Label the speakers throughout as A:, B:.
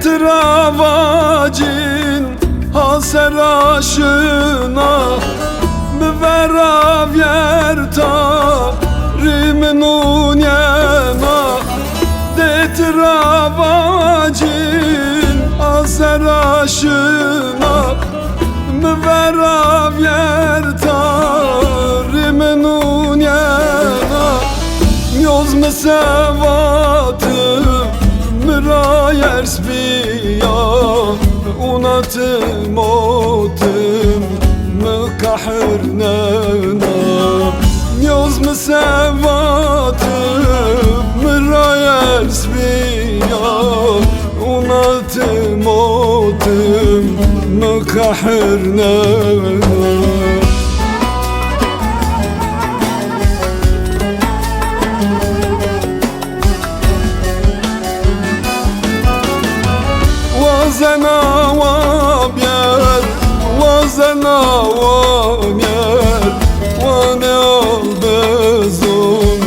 A: تراواجين هاسراشنا بفراف يرتا ريمنون يما تراواجين هاسراشنا بفراف يرتا ريمنون يما يوز مسواتم Mirayers biya unatım otum mükahirnena Yoz mu sevatım Mirayers biya unatım otum mükahirnena وزنا وبير وزنا وبير وانا بزون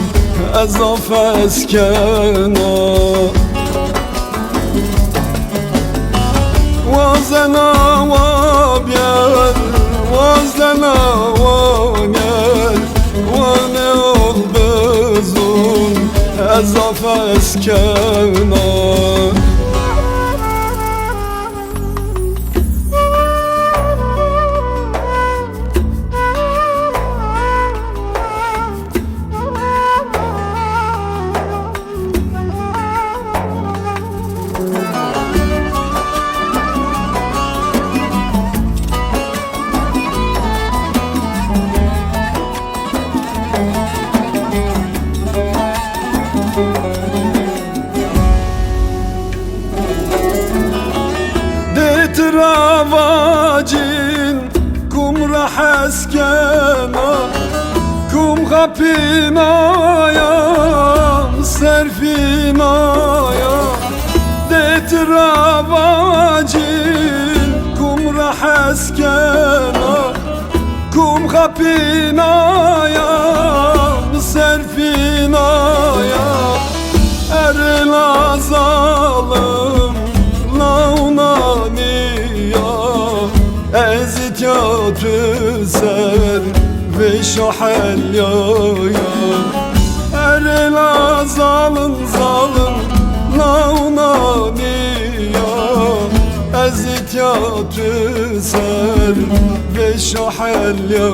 A: ازاف اسكنا وزنا وبير وزنا وبير وانا بزون ازاف اسكنا تراواجين كم راح اسكنا كم خبينا يا سرفينا يا تراواجين كم راح اسكنا كم خبينا يا سرفينا يا ارلا ظالم launani ezit ya tüser ve şahel ya erla zalın zalın launani ezit ya tüser ve şahel ya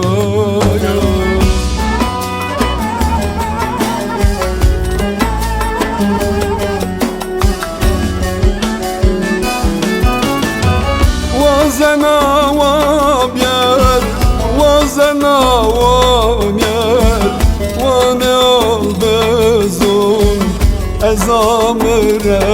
A: وزنا وبير وزنا وبير وانا بزون ازامرنا